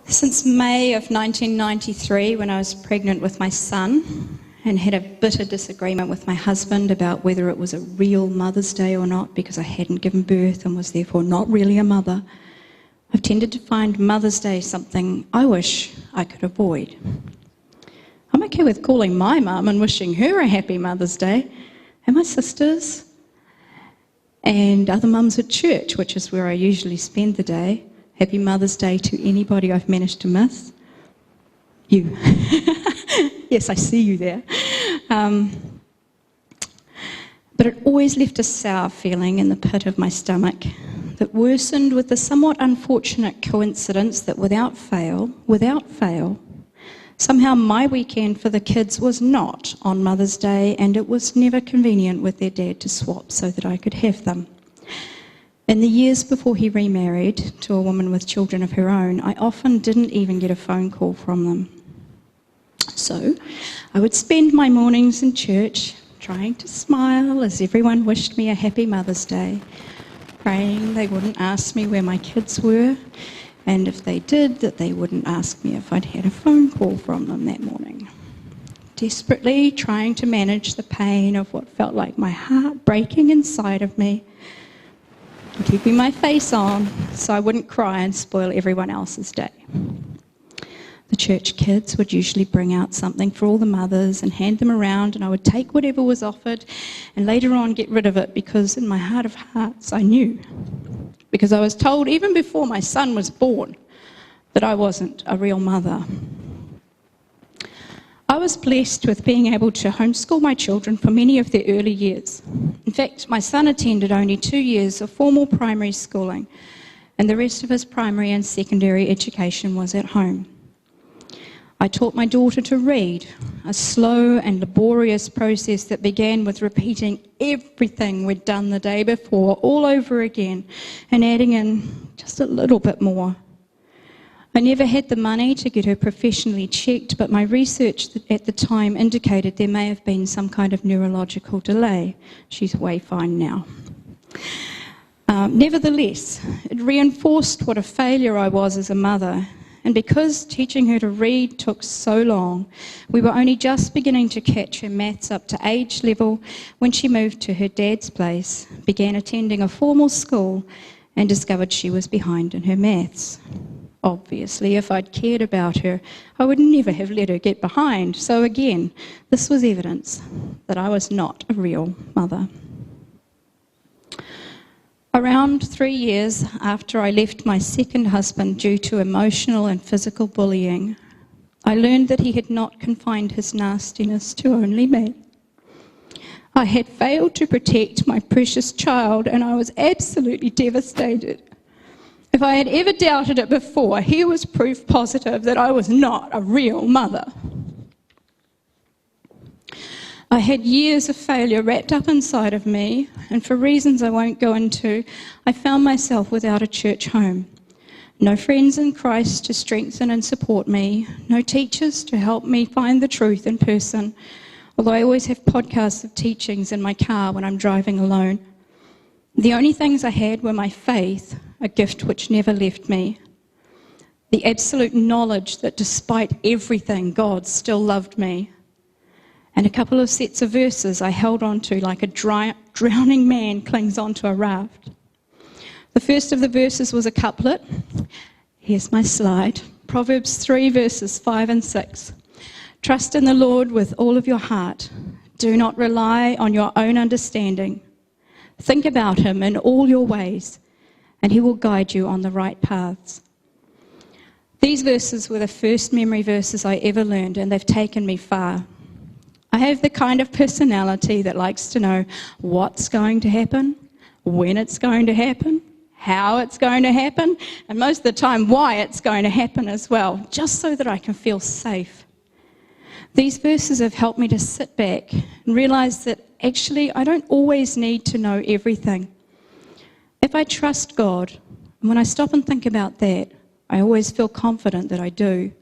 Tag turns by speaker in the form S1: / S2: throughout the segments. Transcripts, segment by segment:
S1: Since May of 1993, when I was pregnant with my son and had a bitter disagreement with my husband about whether it was a real Mother's Day or not, because I hadn't given birth and was therefore not really a mother, I've tended to find Mother's Day something I wish I could avoid. I'm okay with calling my mum and wishing her a happy Mother's Day, and my sisters and other mums at church, which is where I usually spend the day. Happy Mother's Day to anybody I've managed to miss. You. Yes, I see you there. But it always left a sour feeling in the pit of my stomach that worsened with the somewhat unfortunate coincidence that without fail, somehow my weekend for the kids was not on Mother's Day, and it was never convenient with their dad to swap so that I could have them. In the years before he remarried to a woman with children of her own, I often didn't even get a phone call from them. So I would spend my mornings in church trying to smile as everyone wished me a happy Mother's Day, praying they wouldn't ask me where my kids were, and if they did, that they wouldn't ask me if I'd had a phone call from them that morning. Desperately trying to manage the pain of what felt like my heart breaking inside of me, keeping my face on so I wouldn't cry and spoil everyone else's day. The church kids would usually bring out something for all the mothers and hand them around, and I would take whatever was offered and later on get rid of it, because in my heart of hearts I knew, because I was told even before my son was born, that I wasn't a real mother. I was blessed with being able to homeschool my children for many of their early years. In fact, my son attended only 2 years of formal primary schooling, and the rest of his primary and secondary education was at home. I taught my daughter to read, a slow and laborious process that began with repeating everything we'd done the day before all over again and adding in just a little bit more. I never had the money to get her professionally checked, but my research at the time indicated there may have been some kind of neurological delay. She's way fine now. Nevertheless, it reinforced what a failure I was as a mother. And because teaching her to read took so long, we were only just beginning to catch her maths up to age level when she moved to her dad's place, began attending a formal school, and discovered she was behind in her maths. Obviously, if I'd cared about her, I would never have let her get behind. So again, this was evidence that I was not a real mother. Around 3 years after I left my second husband due to emotional and physical bullying, I learned that he had not confined his nastiness to only me. I had failed to protect my precious child, and I was absolutely devastated. If I had ever doubted it before, here was proof positive that I was not a real mother. I had years of failure wrapped up inside of me, and for reasons I won't go into, I found myself without a church home. No friends in Christ to strengthen and support me, no teachers to help me find the truth in person, although I always have podcasts of teachings in my car when I'm driving alone. The only things I had were my faith, a gift which never left me, the absolute knowledge that despite everything, God still loved me, and a couple of sets of verses I held on to like a drowning man clings onto a raft. The first of the verses was a couplet. Here's my slide. Proverbs 3, verses 5 and 6. Trust in the Lord with all of your heart. Do not rely on your own understanding. Think about him in all your ways, and he will guide you on the right paths. These verses were the first memory verses I ever learned, and they've taken me far. I have the kind of personality that likes to know what's going to happen, when it's going to happen, how it's going to happen, and most of the time why it's going to happen as well, just so that I can feel safe. These verses have helped me to sit back and realize that actually I don't always need to know everything. If I trust God, and when I stop and think about that, I always feel confident that I do,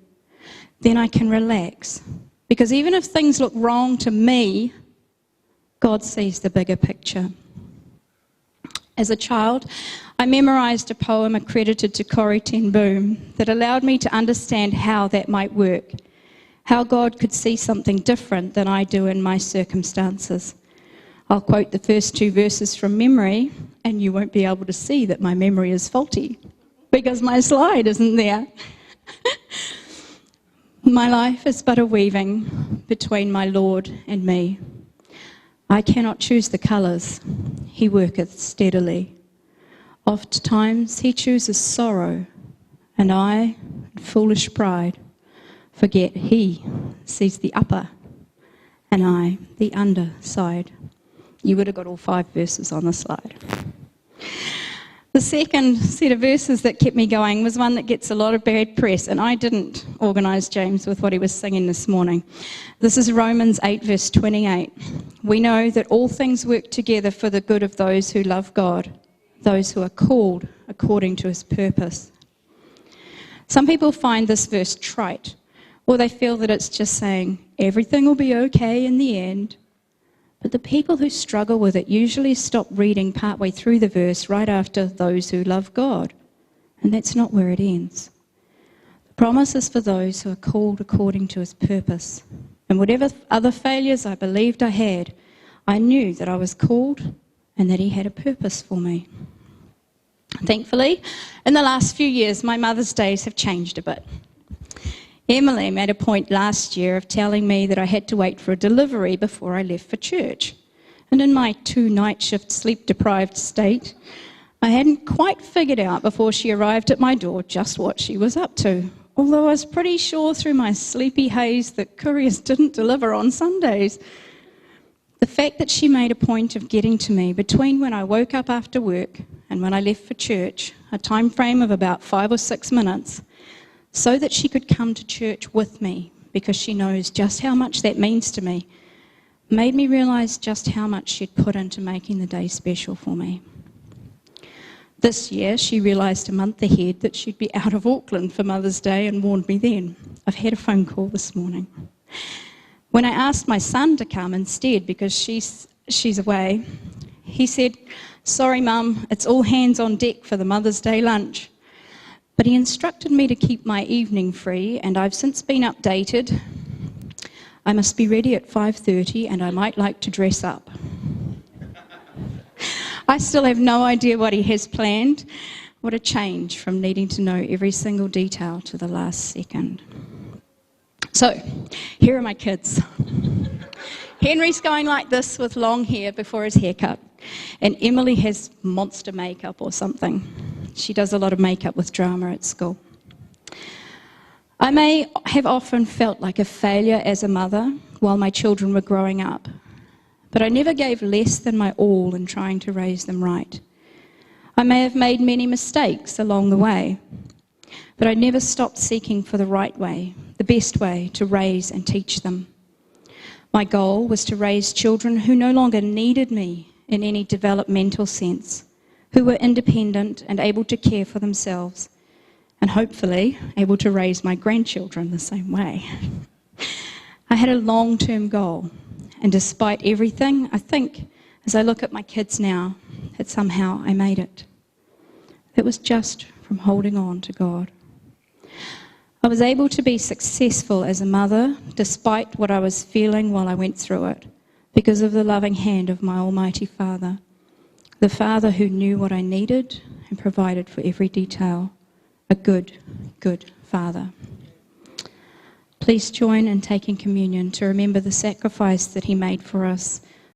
S1: then I can relax. Because even if things look wrong to me, God sees the bigger picture. As a child, I memorised a poem accredited to Corrie ten Boom that allowed me to understand how that might work, how God could see something different than I do in my circumstances. I'll quote the first 2 verses from memory, and you won't be able to see that my memory is faulty because my slide isn't there. My life is but a weaving between my Lord and me. I cannot choose the colours, he worketh steadily. Oft times he chooses sorrow, and I, in foolish pride, forget he sees the upper, and I the underside. You would have got all 5 verses on the slide. The second set of verses that kept me going was one that gets a lot of bad press, and I didn't organise James with what he was singing this morning. This is Romans 8, verse 28. We know that all things work together for the good of those who love God, those who are called according to his purpose. Some people find this verse trite, or they feel that it's just saying everything will be okay in the end. But the people who struggle with it usually stop reading partway through the verse right after those who love God. And that's not where it ends. The promise is for those who are called according to his purpose. And whatever other failures I believed I had, I knew that I was called and that he had a purpose for me. Thankfully, in the last few years, my Mother's Days have changed a bit. Emily made a point last year of telling me that I had to wait for a delivery before I left for church. And in my 2-night shift sleep-deprived state, I hadn't quite figured out before she arrived at my door just what she was up to. Although I was pretty sure through my sleepy haze that couriers didn't deliver on Sundays. The fact that she made a point of getting to me between when I woke up after work and when I left for church, a time frame of about 5 or 6 minutes, so that she could come to church with me because she knows just how much that means to me, made me realise just how much she'd put into making the day special for me. This year, she realised a month ahead that she'd be out of Auckland for Mother's Day and warned me then. I've had a phone call this morning. When I asked my son to come instead because she's away, he said, "Sorry, Mum, it's all hands on deck for the Mother's Day lunch." But he instructed me to keep my evening free, and I've since been updated. I must be ready at 5:30, and I might like to dress up. I still have no idea what he has planned. What a change from needing to know every single detail to the last second. So, here are my kids. Henry's going like this with long hair before his haircut, and Emily has monster makeup or something. She does a lot of makeup with drama at school. I may have often felt like a failure as a mother while my children were growing up, but I never gave less than my all in trying to raise them right. I may have made many mistakes along the way, but I never stopped seeking for the right way, the best way to raise and teach them. My goal was to raise children who no longer needed me in any developmental sense, who were independent and able to care for themselves, and hopefully able to raise my grandchildren the same way. I had a long-term goal, and despite everything, I think, as I look at my kids now, that somehow I made it. It was just from holding on to God. I was able to be successful as a mother, despite what I was feeling while I went through it, because of the loving hand of my Almighty Father. The Father who knew what I needed and provided for every detail. A good, good Father. Please join in taking communion to remember the sacrifice that he made for us